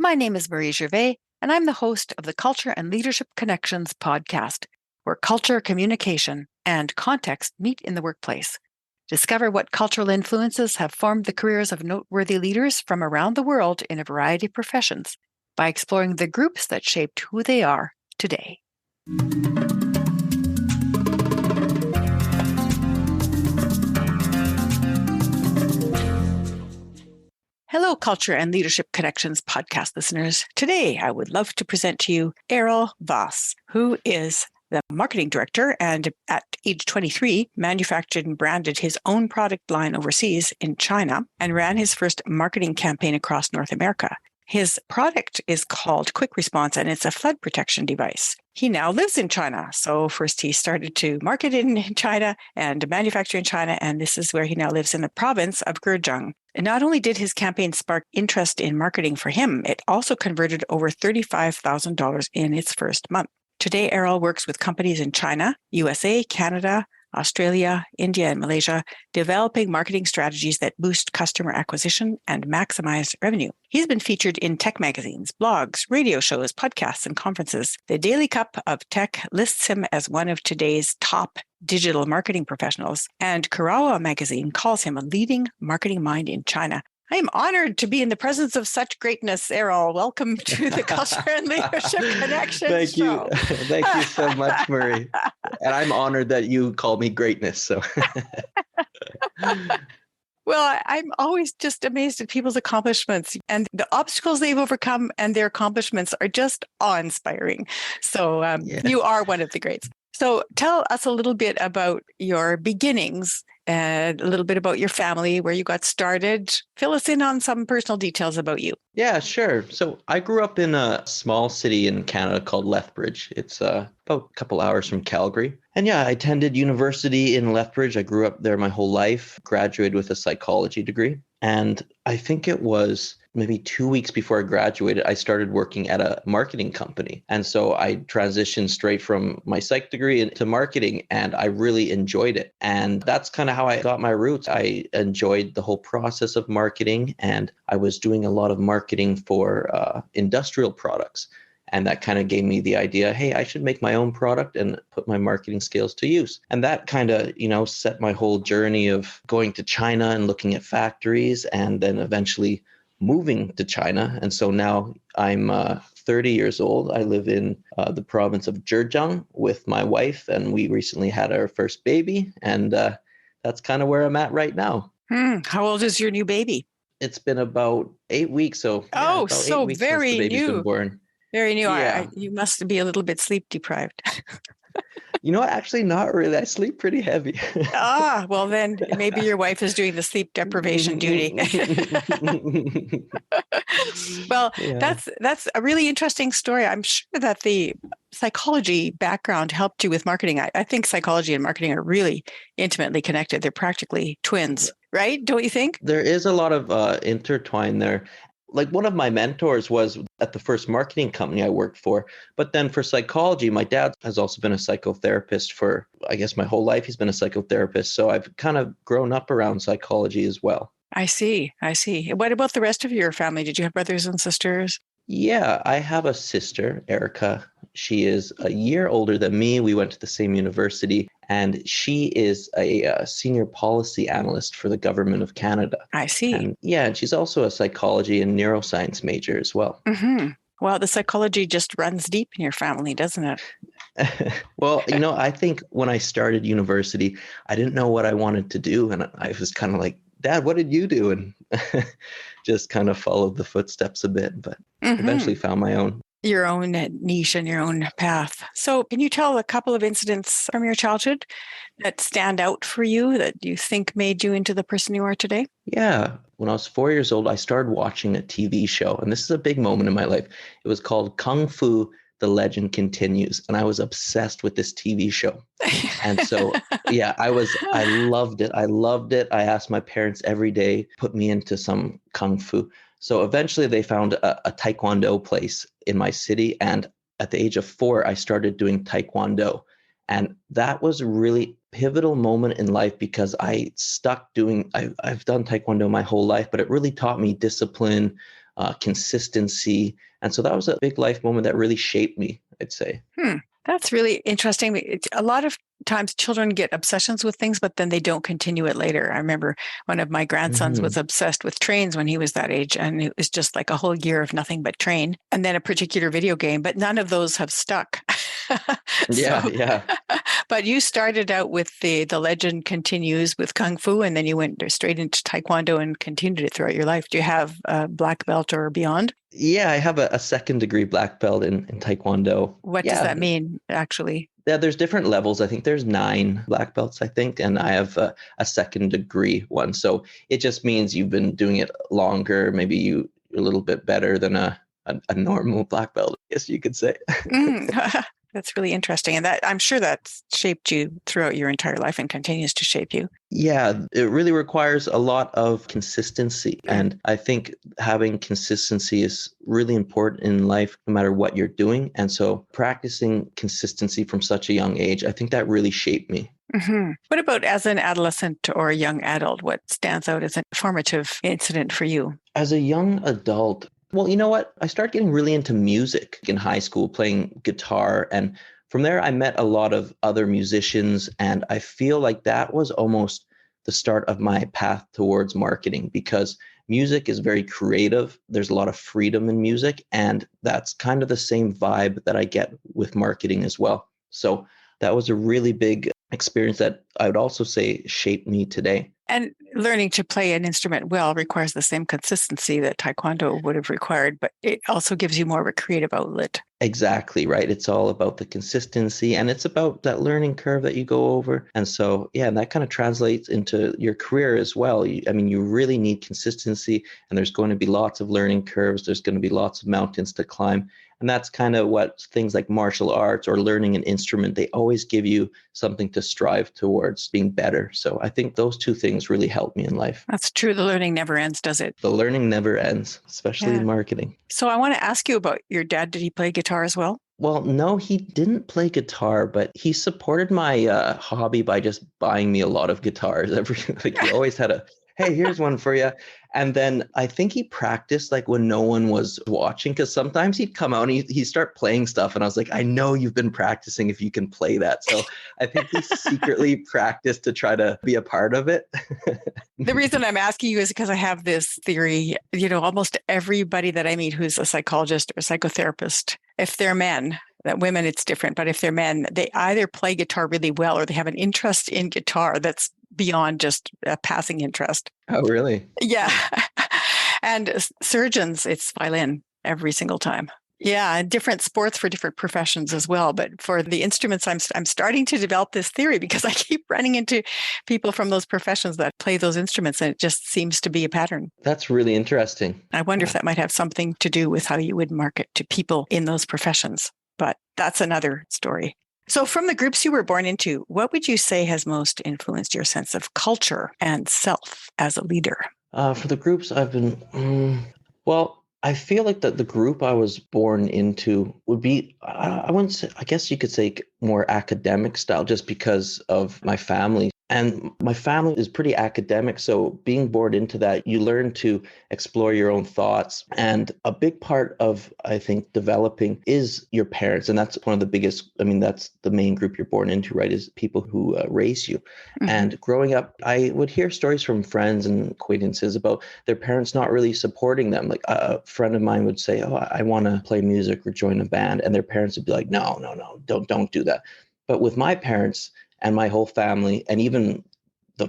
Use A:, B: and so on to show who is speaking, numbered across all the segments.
A: My name is Marie Gervais, and I'm the host of the Culture and Leadership Connections podcast, where culture, communication, and context meet in the workplace. Discover what cultural influences have formed the careers of noteworthy leaders from around the world in a variety of professions by exploring the groups that shaped who they are today. Hello, Culture and Leadership Connections podcast listeners. Today, I would love to present to you Errol Vas, who is the marketing director and at age 23, manufactured and branded his own product line overseas in China and ran his first marketing campaign across North America. His product is called Quick Response, and it's a flood protection device. He now lives in China. So first he started to market in China and manufacture in China, and this is where he now lives in the province of Zhèjiāng. And not only did his campaign spark interest in marketing for him, it also converted over $35,000 in its first month. Today, Errol works with companies in China, USA, Canada, Australia, India, and Malaysia, developing marketing strategies that boost customer acquisition and maximize revenue. He's been featured in tech magazines, blogs, radio shows, podcasts, and conferences. The Daily Cup of Tech lists him as one of today's top digital marketing professionals, and Karawa magazine calls him a leading marketing mind in China. I am honored to be in the presence of such greatness, Errol. Welcome to the Culture and Leadership Connections
B: Thank you.
A: show.
B: Thank you so much, Marie. And I'm honored that you call me greatness. So,
A: Well, I'm always just amazed at people's accomplishments and the obstacles they've overcome, and their accomplishments are just awe-inspiring. So You are one of the greats. So tell us a little bit about your beginnings and a little bit about your family, where you got started. Fill us in on some personal details about you.
B: Yeah, sure. So I grew up in a small city in Canada called Lethbridge. It's about a couple hours from Calgary. And yeah, I attended university in Lethbridge. I grew up there my whole life, graduated with a psychology degree. And I think it was maybe 2 weeks before I graduated, I started working at a marketing company. And so I transitioned straight from my psych degree into marketing, and I really enjoyed it. And that's kind of how I got my roots. I enjoyed the whole process of marketing, and I was doing a lot of marketing for industrial products. And that kind of gave me the idea, hey, I should make my own product and put my marketing skills to use. And that kind of, set my whole journey of going to China and looking at factories, and then eventually moving to China. And so now I'm 30 years old. I live in the province of Zhèjiāng with my wife, and we recently had our first baby. And that's kind of where I'm at right now.
A: How old is your new baby?
B: It's been about 8 weeks. So
A: so
B: 8 weeks
A: very
B: since the baby's
A: new.
B: been born.
A: Very new.
B: Yeah.
A: You must be a little bit sleep deprived.
B: Actually not really. I sleep pretty heavy.
A: Well then maybe your wife is doing the sleep deprivation duty. Well,
B: Yeah.
A: that's a really interesting story. I'm sure that the psychology background helped you with marketing. I think psychology and marketing are really intimately connected. They're practically twins, right? Don't you think?
B: There is a lot of intertwine there. Like one of my mentors was at the first marketing company I worked for. But then for psychology, my dad has also been a psychotherapist for, I guess, my whole life. He's been a psychotherapist. So I've kind of grown up around psychology as well.
A: I see. What about the rest of your family? Did you have brothers and sisters?
B: Yeah, I have a sister, Erica. She is a year older than me. We went to the same university, and she is a senior policy analyst for the government of Canada.
A: I see.
B: And she's also a psychology and neuroscience major as well.
A: Mm-hmm. Well, the psychology just runs deep in your family, doesn't it?
B: Well, I think when I started university, I didn't know what I wanted to do. And I was kind of like, Dad, what did you do? And just kind of followed the footsteps a bit, but eventually found my own.
A: Your own niche and your own path. So can you tell a couple of incidents from your childhood that stand out for you that you think made you into the person you are today?
B: Yeah. When I was 4 years old, I started watching a TV show, and this is a big moment in my life. It was called Kung Fu: The Legend Continues, and I was obsessed with this TV show. And so, I loved it. I asked my parents every day, put me into some Kung Fu. So eventually they found a Taekwondo place in my city. And at the age of 4, I started doing Taekwondo. And that was a really pivotal moment in life because I've done Taekwondo my whole life, but it really taught me discipline, consistency. And so that was a big life moment that really shaped me, I'd say.
A: That's really interesting. A lot of times children get obsessions with things, but then they don't continue it later. I remember one of my grandsons was obsessed with trains when he was that age, and it was just like a whole year of nothing but train, and then a particular video game, but none of those have stuck.
B: Yeah.
A: But you started out with the legend continues with Kung Fu, and then you went straight into Taekwondo and continued it throughout your life. Do you have a black belt or beyond?
B: Yeah, I have a second degree black belt in Taekwondo.
A: What does that mean, actually?
B: Yeah, there's different levels. I think there's 9 black belts, I think, and I have a second degree one. So it just means you've been doing it longer. Maybe you're a little bit better than a normal black belt, I guess you could say.
A: That's really interesting. And that I'm sure that's shaped you throughout your entire life and continues to shape you.
B: Yeah, it really requires a lot of consistency. And I think having consistency is really important in life, no matter what you're doing. And so practicing consistency from such a young age, I think that really shaped me.
A: What about as an adolescent or a young adult? What stands out as a formative incident for you?
B: As a young adult, well, you know what? I started getting really into music in high school, playing guitar. And from there, I met a lot of other musicians. And I feel like that was almost the start of my path towards marketing, because music is very creative. There's a lot of freedom in music. And that's kind of the same vibe that I get with marketing as well. So that was a really big experience that I would also say shaped me today.
A: And learning to play an instrument well requires the same consistency that Taekwondo would have required, but it also gives you more of a creative outlet.
B: Exactly, right. It's all about the consistency, and it's about that learning curve that you go over. And so, yeah, and that kind of translates into your career as well. You really need consistency, and there's going to be lots of learning curves. There's going to be lots of mountains to climb. And that's kind of what things like martial arts or learning an instrument, they always give you something to strive towards being better. So I think those two things really help me in life.
A: That's true. The learning never ends, does it?
B: The learning never ends, especially in marketing.
A: So I want to ask you about your dad. Did he play guitar as well?
B: Well, no, he didn't play guitar, but he supported my hobby by just buying me a lot of guitars. He always had hey, here's one for you. And then I think he practiced like when no one was watching, because sometimes he'd come out and he'd start playing stuff. And I was like, I know you've been practicing if you can play that. So I think he secretly practiced to try to be a part of it.
A: The reason I'm asking you is because I have this theory, almost everybody that I meet who's a psychologist or a psychotherapist, if they're men, that women, it's different, but if they're men, they either play guitar really well or they have an interest in guitar that's beyond just a passing interest.
B: Oh, really?
A: Yeah. And surgeons, it's violin every single time. Yeah, different sports for different professions as well. But for the instruments, I'm starting to develop this theory because I keep running into people from those professions that play those instruments, and it just seems to be a pattern.
B: That's really interesting.
A: I wonder if that might have something to do with how you would market to people in those professions. But that's another story. So from the groups you were born into, what would you say has most influenced your sense of culture and self as a leader?
B: For the groups I've been, I feel like that the group I was born into would be, I wouldn't say, I guess you could say more academic style, just because of my family. And my family is pretty academic. So being born into that, you learn to explore your own thoughts. And a big part of, I think, developing is your parents. And that's one of the biggest, that's the main group you're born into, right? Is people who raise you. Mm-hmm. And growing up, I would hear stories from friends and acquaintances about their parents not really supporting them. Like a friend of mine would say, oh, I want to play music or join a band. And their parents would be like, no, don't do that. But with my parents and my whole family, and even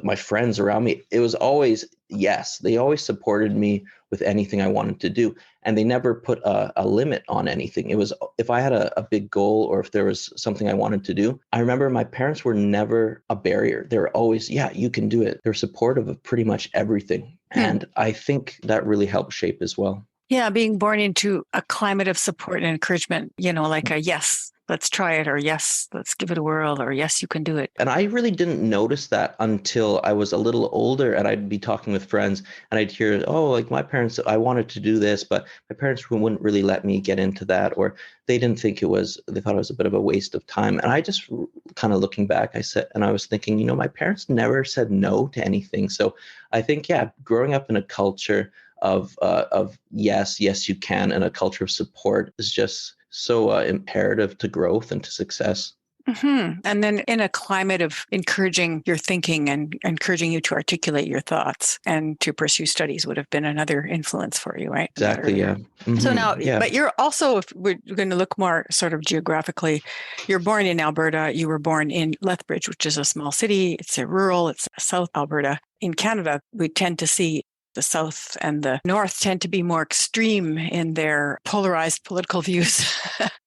B: my friends around me, it was always yes. They always supported me with anything I wanted to do. And they never put a limit on anything. It was, if I had a big goal or if there was something I wanted to do, I remember my parents were never a barrier. They were always, yeah, you can do it. They're supportive of pretty much everything. And I think that really helped shape as well.
A: Yeah, being born into a climate of support and encouragement, like a yes, let's try it, or yes, let's give it a whirl, or yes, you can do it.
B: And I really didn't notice that until I was a little older, and I'd be talking with friends and I'd hear, oh, like my parents, I wanted to do this, but my parents wouldn't really let me get into that, or they didn't think they thought it was a bit of a waste of time. And I just kind of looking back, I was thinking, my parents never said no to anything. So I think, yeah, growing up in a culture of yes, yes, you can, and a culture of support is just so imperative to growth and to success.
A: And then in a climate of encouraging your thinking and encouraging you to articulate your thoughts and to pursue studies would have been another influence for you, right?
B: Exactly. Yeah.
A: So now,
B: Yeah.
A: but you're also, if we're going to look more sort of geographically, you're born in Alberta. You were born in Lethbridge, which is a small city. It's a rural, it's South Alberta. In Canada, we tend to see the South and the North tend to be more extreme in their polarized political views.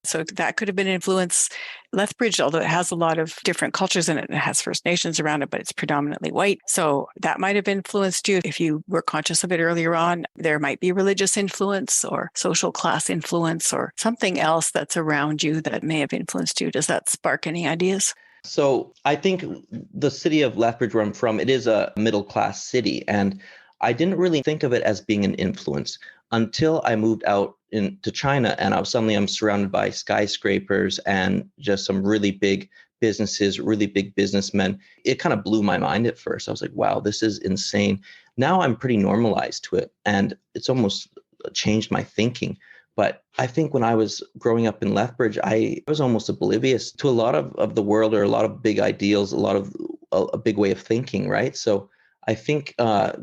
A: So that could have been an influence. Lethbridge, although it has a lot of different cultures in it, and it has First Nations around it, but it's predominantly white. So that might have influenced you. If you were conscious of it earlier on, there might be religious influence or social class influence or something else that's around you that may have influenced you. Does that spark any ideas?
B: So I think the city of Lethbridge, where I'm from, it is a middle class city. And I didn't really think of it as being an influence until I moved out into China, and I'm surrounded by skyscrapers and just some really big businesses, really big businessmen. It kind of blew my mind at first. I was like, wow, this is insane. Now I'm pretty normalized to it, and it's almost changed my thinking. But I think when I was growing up in Lethbridge, I was almost oblivious to a lot of the world, or a lot of big ideals, a lot of a big way of thinking, right? So I think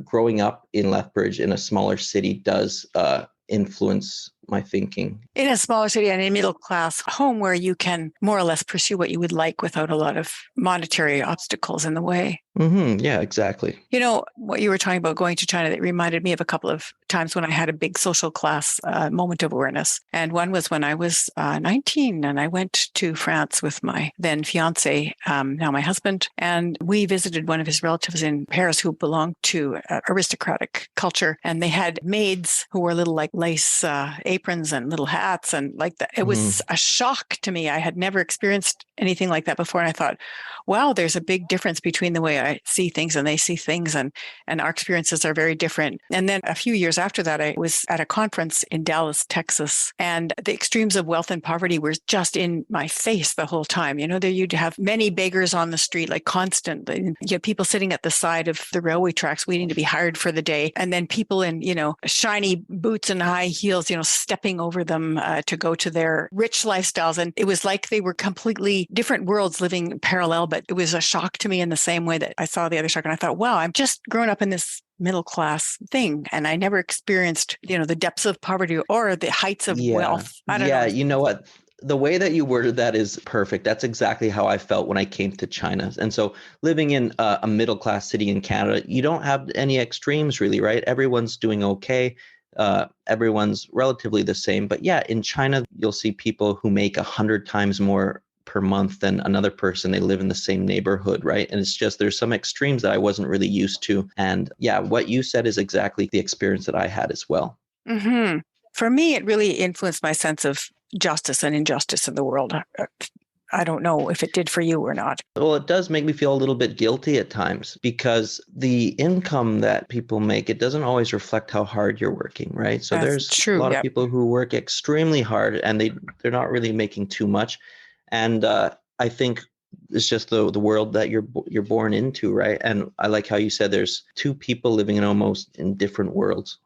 B: growing up in Lethbridge in a smaller city does influence my thinking.
A: In a smaller city and a middle class home where you can more or less pursue what you would like without a lot of monetary obstacles in the way.
B: Yeah, exactly.
A: You know, what you were talking about going to China, that reminded me of a couple of times when I had a big social class moment of awareness. And one was when I was 19 and I went to France with my then fiance, now my husband, and we visited one of his relatives in Paris who belonged to aristocratic culture. And they had maids who wore little like lace aprons and little hats and like that. It was a shock to me. I had never experienced anything like that before. And I thought, wow, there's a big difference between the way I see things and they see things, and our experiences are very different. And then a few years after that, I was at a conference in Dallas, Texas, and the extremes of wealth and poverty were just in my face the whole time. You know, there you'd have many beggars on the street, like constantly. You have people sitting at the side of the railway tracks waiting to be hired for the day, and then people in, you know, shiny boots and high heels, you know, stepping over them to go to their rich lifestyles. And it was like they were completely different worlds living parallel, but it was a shock to me in the same way that I saw the other shock. And I thought, wow, I'm just growing up in this middle class thing, and I never experienced, you know, the depths of poverty or the heights of wealth. I don't know.
B: You know what? The way that you worded that is perfect. That's exactly how I felt when I came to China. And so living in a middle class city in Canada, you don't have any extremes really, right? Everyone's doing okay. Everyone's relatively the same. But yeah, in China, you'll see people who make 100 times more per month than another person. They live in the same neighborhood, right? And it's just, there's some extremes that I wasn't really used to. And yeah, what you said is exactly the experience that I had as well.
A: For me, it really influenced my sense of justice and injustice in the world. I don't know if it did for you or not.
B: Well, it does make me feel a little bit guilty at times, because the income that people make, it doesn't always reflect how hard you're working, right? So
A: That's
B: there's
A: true,
B: a lot
A: yep.
B: of people who work extremely hard and they're not really making too much. And I think it's just the world that you're born into, right? And I like how you said there's two people living in different worlds.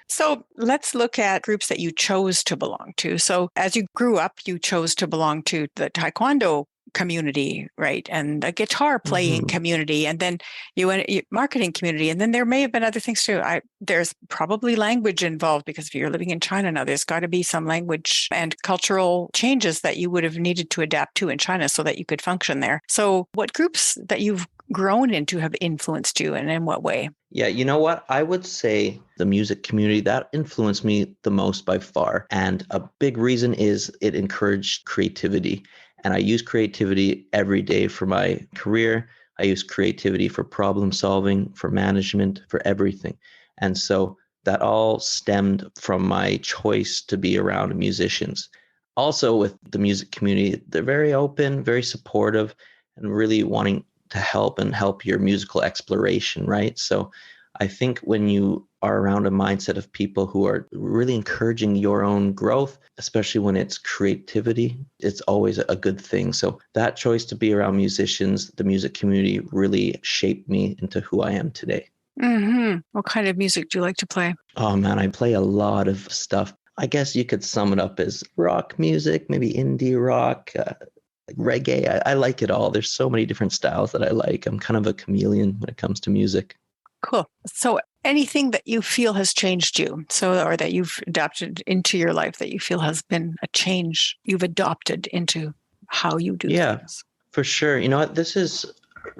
A: So let's look at groups that you chose to belong to. So as you grew up, you chose to belong to the Taekwondo community, right? And a guitar playing community, and then you went marketing community, and then there may have been other things too. There's probably language involved, because if you're living in China now, there's got to be some language and cultural changes that you would have needed to adapt to in China so that you could function there. So what groups that you've grown into have influenced you, and in what way?
B: Yeah, you know what? I would say the music community that influenced me the most by far. And a big reason is it encouraged creativity. And I use creativity every day for my career. I use creativity for problem solving, for management, for everything. And so that all stemmed from my choice to be around musicians. Also, with the music community, they're very open, very supportive, and really wanting to help your musical exploration, right? So I think when you are around a mindset of people who are really encouraging your own growth, especially when it's creativity, it's always a good thing. So that choice to be around musicians, the music community, really shaped me into who I am today.
A: What kind of music do you like to play?
B: Oh man, I play a lot of stuff. I guess you could sum it up as rock music, maybe indie rock, like reggae. I like it all. There's so many different styles that I like. I'm kind of a chameleon when it comes to music.
A: Cool. So anything that you feel has changed you, or that you've adapted into your life that you feel has been a change you've adopted into how you do
B: Yeah,
A: things?
B: for sure. You know what? This is,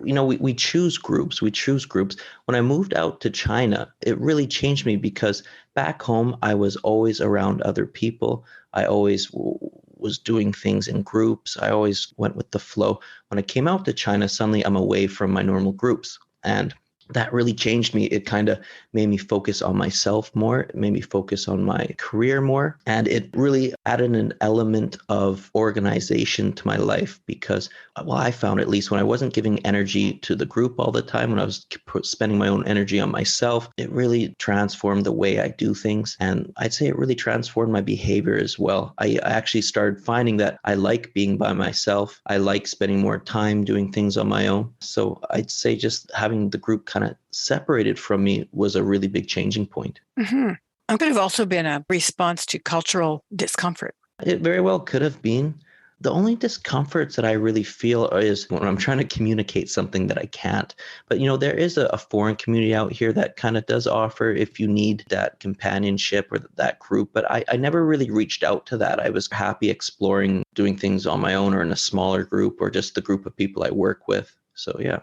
B: we choose groups. We choose groups. When I moved out to China, it really changed me because back home, I was always around other people. I always was doing things in groups. I always went with the flow. When I came out to China, suddenly I'm away from my normal groups. And that really changed me. It kind of made me focus on myself more. It made me focus on my career more. And it really added an element of organization to my life because, well, I found at least when I wasn't giving energy to the group all the time, when I was spending my own energy on myself, it really transformed the way I do things. And I'd say it really transformed my behavior as well. I actually started finding that I like being by myself. I like spending more time doing things on my own. So I'd say just having the group kind of separated from me was a really big changing point.
A: It could have also been a response to cultural discomfort.
B: It very well could have been. The only discomforts that I really feel is when I'm trying to communicate something that I can't. But, there is a foreign community out here that kind of does offer if you need that companionship or that group. But I never really reached out to that. I was happy exploring doing things on my own or in a smaller group or just the group of people I work with. So, yeah.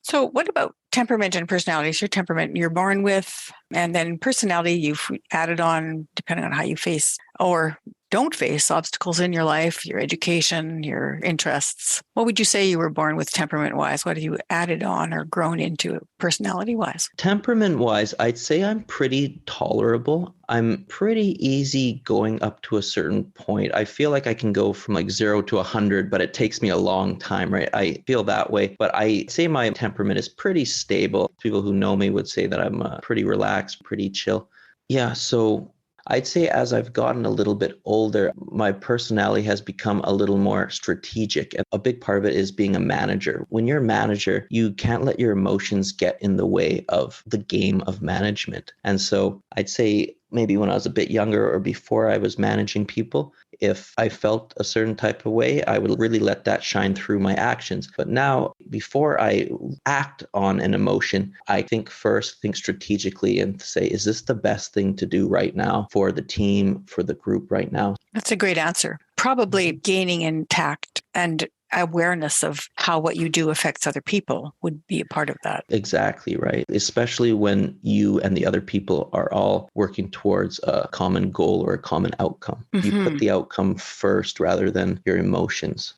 A: So what about temperament and personality? So your temperament you're born with, and then personality you've added on depending on how you face or don't face obstacles in your life, your education, your interests. What would you say you were born with temperament-wise? What have you added on or grown into personality-wise?
B: Temperament-wise, I'd say I'm pretty tolerable. I'm pretty easy going up to a certain point. I feel like I can go from like 0 to 100, but it takes me a long time, right? I feel that way. But I say my temperament is pretty stable. People who know me would say that I'm pretty relaxed, pretty chill. Yeah, so I'd say as I've gotten a little bit older, my personality has become a little more strategic. And a big part of it is being a manager. When you're a manager, you can't let your emotions get in the way of the game of management. And so I'd say maybe when I was a bit younger or before I was managing people, if I felt a certain type of way, I would really let that shine through my actions. But now, before I act on an emotion, I think first, think strategically and say, is this the best thing to do right now for the team, for the group right now?
A: That's a great answer. Probably gaining in tact and awareness of how what you do affects other people would be a part of that.
B: Exactly right. Especially when you and the other people are all working towards a common goal or a common outcome. You put the outcome first rather than your emotions.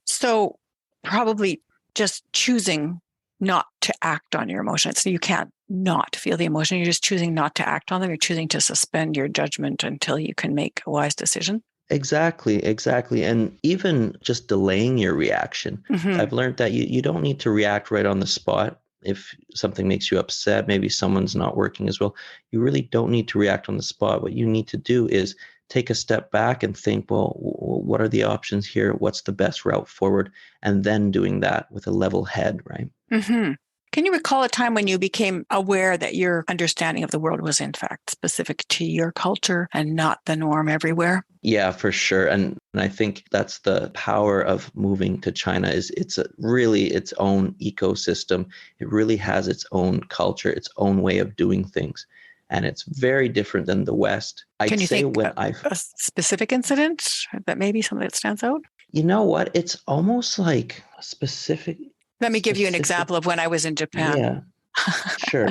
A: So probably just choosing not to act on your emotions. So you can't not feel the emotion. You're just choosing not to act on them. You're choosing to suspend your judgment until you can make a wise decision.
B: Exactly. And even just delaying your reaction. I've learned that you don't need to react right on the spot. If something makes you upset, maybe someone's not working as well, you really don't need to react on the spot. What you need to do is take a step back and think, well, what are the options here? What's the best route forward? And then doing that with a level head, right?
A: Can you recall a time when you became aware that your understanding of the world was in fact specific to your culture and not the norm everywhere?
B: Yeah, for sure. And I think that's the power of moving to China is it's really its own ecosystem. It really has its own culture, its own way of doing things. And it's very different than the West.
A: Can you think a specific incident that maybe something that stands out?
B: You know what? It's almost like a specific.
A: Let me give you an example of when I was in Japan.
B: Yeah, sure.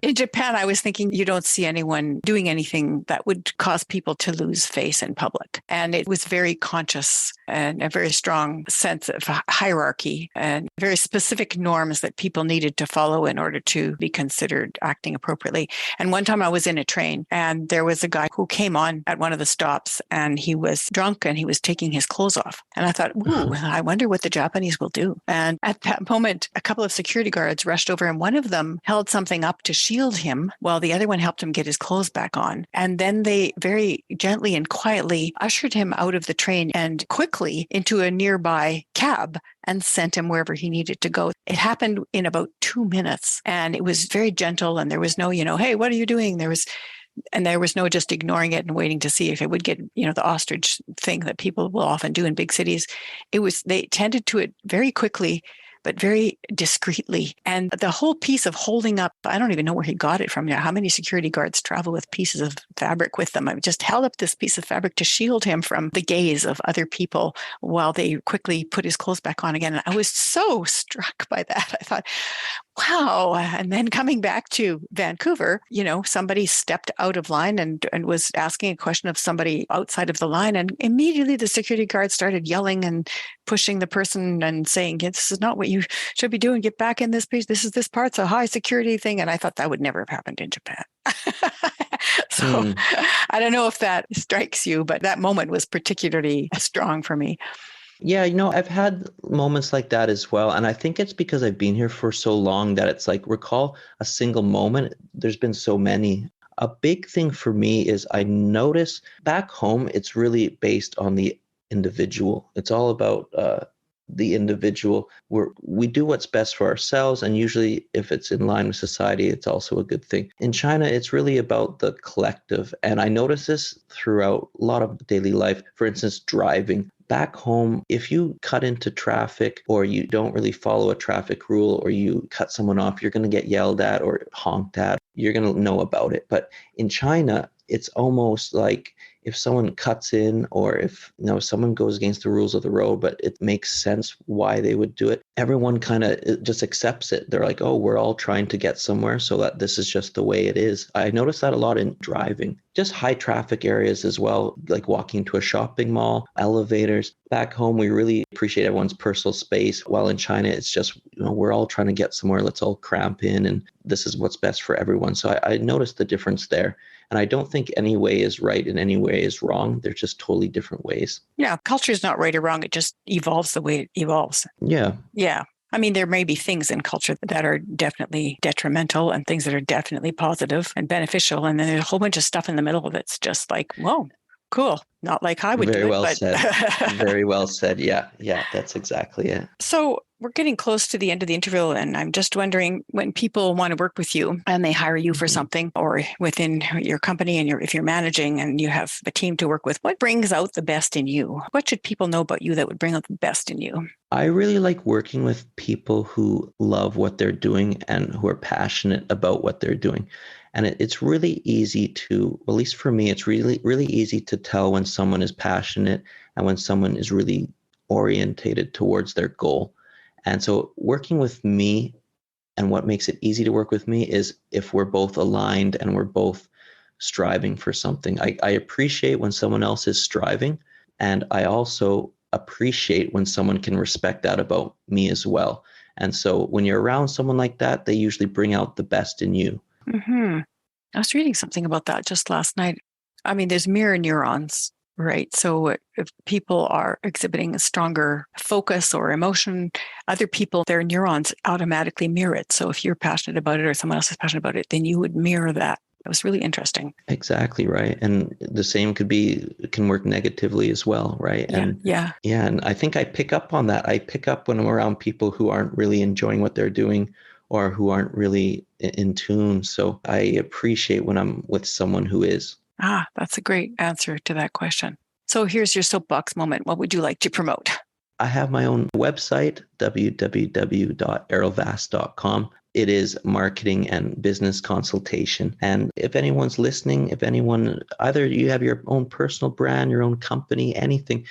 A: In Japan, I was thinking you don't see anyone doing anything that would cause people to lose face in public. And it was very conscious and a very strong sense of hierarchy and very specific norms that people needed to follow in order to be considered acting appropriately. And one time I was in a train and there was a guy who came on at one of the stops and he was drunk and he was taking his clothes off. And I thought, ooh, I wonder what the Japanese will do. And at that moment, a couple of security guards rushed over and one of them held something up to shield him while the other one helped him get his clothes back on. And then they very gently and quietly ushered him out of the train and quickly into a nearby cab and sent him wherever he needed to go. It happened in about 2 minutes, and it was very gentle, and there was no, hey, what are you doing? There was no just ignoring it and waiting to see if it would get, the ostrich thing that people will often do in big cities. They tended to it very quickly, but very discreetly. And the whole piece of holding up, I don't even know where he got it from. How many security guards travel with pieces of fabric with them? I just held up this piece of fabric to shield him from the gaze of other people while they quickly put his clothes back on again. And I was so struck by that. I thought, wow. And then coming back to Vancouver, somebody stepped out of line and was asking a question of somebody outside of the line. And immediately the security guard started yelling and pushing the person and saying, this is not what you should be doing. Get back in this piece. This part's a high security thing. And I thought that would never have happened in Japan. So I don't know if that strikes you, but that moment was particularly strong for me.
B: Yeah, I've had moments like that as well. And I think it's because I've been here for so long that it's like, recall a single moment. There's been so many. A big thing for me is I notice back home, it's really based on the individual. It's all about the individual. We do what's best for ourselves. And usually if it's in line with society, it's also a good thing. In China, it's really about the collective. And I notice this throughout a lot of daily life. For instance, driving. Back home, if you cut into traffic or you don't really follow a traffic rule or you cut someone off, you're going to get yelled at or honked at. You're going to know about it. But in China, it's almost like if someone cuts in or if someone goes against the rules of the road, but it makes sense why they would do it, everyone kind of just accepts it. They're like, oh, we're all trying to get somewhere, so that this is just the way it is. I notice that a lot in driving, just high traffic areas as well, like walking to a shopping mall, elevators. Back home, we really appreciate everyone's personal space, while in China, it's just, we're all trying to get somewhere. Let's all cramp in, and this is what's best for everyone. So I noticed the difference there. And I don't think any way is right and any way is wrong. They're just totally different ways.
A: Yeah, culture is not right or wrong. It just evolves the way it evolves.
B: Yeah.
A: Yeah. I mean, there may be things in culture that are definitely detrimental and things that are definitely positive and beneficial. And then there's a whole bunch of stuff in the middle that's just like, whoa, cool. Not like I would do it.
B: Very well
A: but...
B: said. Very well said. Yeah, that's exactly it.
A: So we're getting close to the end of the interview, and I'm just wondering, when people want to work with you and they hire you for something, or within your company, and if you're managing and you have a team to work with, what brings out the best in you? What should people know about you that would bring out the best in you?
B: I really like working with people who love what they're doing and who are passionate about what they're doing. And it's really easy to, at least for me, it's really, really easy to tell when someone is passionate and when someone is really orientated towards their goal. And so working with me, and what makes it easy to work with me, is if we're both aligned and we're both striving for something. I appreciate when someone else is striving, and I also appreciate when someone can respect that about me as well. And so when you're around someone like that, they usually bring out the best in you.
A: Mm-hmm. I was reading something about that just last night. I mean, there's mirror neurons, right? So if people are exhibiting a stronger focus or emotion, other people, their neurons automatically mirror it. So if you're passionate about it or someone else is passionate about it, then you would mirror that. It was really interesting.
B: Exactly right. And the same can work negatively as well, right?
A: Yeah.
B: And I think I pick up on that. I pick up when I'm around people who aren't really enjoying what they're doing or who aren't really in tune. So I appreciate when I'm with someone who is.
A: That's a great answer to that question. So here's your soapbox moment. What would you like to promote?
B: I have my own website, www.errolvas.com. It is marketing and business consultation. And if anyone's listening, if anyone, either you have your own personal brand, your own company, anything,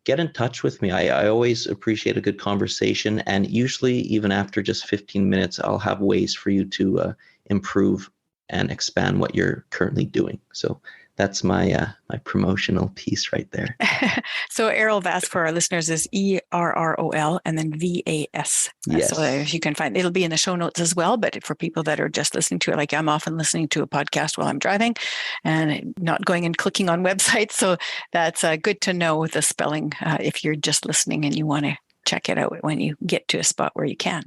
B: get in touch with me. I always appreciate a good conversation. And usually even after just 15 minutes, I'll have ways for you to improve and expand what you're currently doing. So that's my promotional piece right there.
A: So Errol Vas for our listeners is ERROL and then VAS.
B: Yes.
A: So if you can find, it'll be in the show notes as well. But for people that are just listening to it, like I'm often listening to a podcast while I'm driving and not going and clicking on websites. So that's good to know the spelling if you're just listening and you want to check it out when you get to a spot where you can.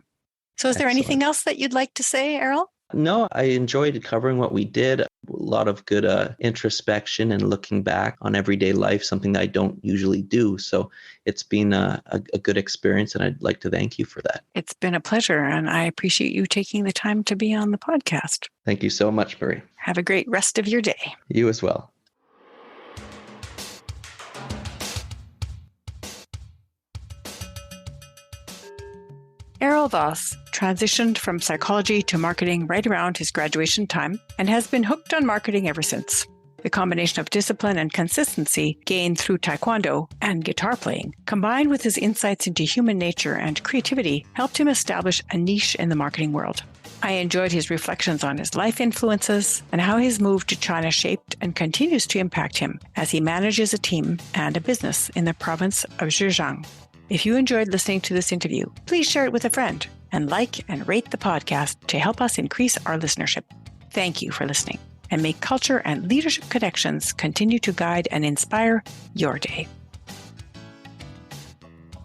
A: So is there anything else that you'd like to say, Errol?
B: No, I enjoyed covering what we did. A lot of good introspection and looking back on everyday life, something that I don't usually do. So it's been a good experience, and I'd like to thank you for that.
A: It's been a pleasure, and I appreciate you taking the time to be on the podcast.
B: Thank you so much, Marie.
A: Have a great rest of your day.
B: You as well.
A: Errol Vas transitioned from psychology to marketing right around his graduation time and has been hooked on marketing ever since. The combination of discipline and consistency gained through Taekwondo and guitar playing, combined with his insights into human nature and creativity, helped him establish a niche in the marketing world. I enjoyed his reflections on his life influences and how his move to China shaped and continues to impact him as he manages a team and a business in the province of Zhèjiāng. If you enjoyed listening to this interview, please share it with a friend and like and rate the podcast to help us increase our listenership. Thank you for listening, and may culture and leadership connections continue to guide and inspire your day.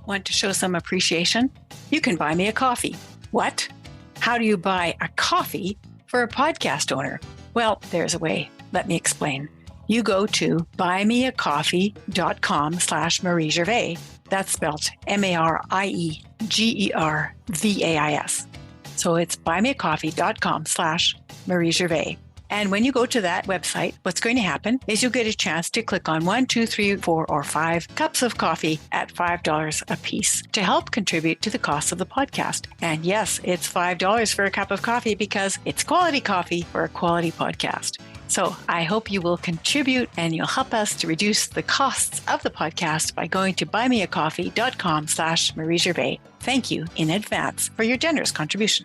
A: Want to show some appreciation? You can buy me a coffee. What? How do you buy a coffee for a podcast owner? Well, there's a way. Let me explain. You go to buymeacoffee.com/Marie Gervais. That's spelled MarieGervais. So it's buymeacoffee.com/Marie Gervais. And when you go to that website, what's going to happen is you'll get a chance to click on 1, 2, 3, 4, or 5 cups of coffee at $5 a piece to help contribute to the cost of the podcast. And yes, it's $5 for a cup of coffee because it's quality coffee for a quality podcast. So I hope you will contribute and you'll help us to reduce the costs of the podcast by going to buymeacoffee.com/Marie Gervais. Thank you in advance for your generous contribution.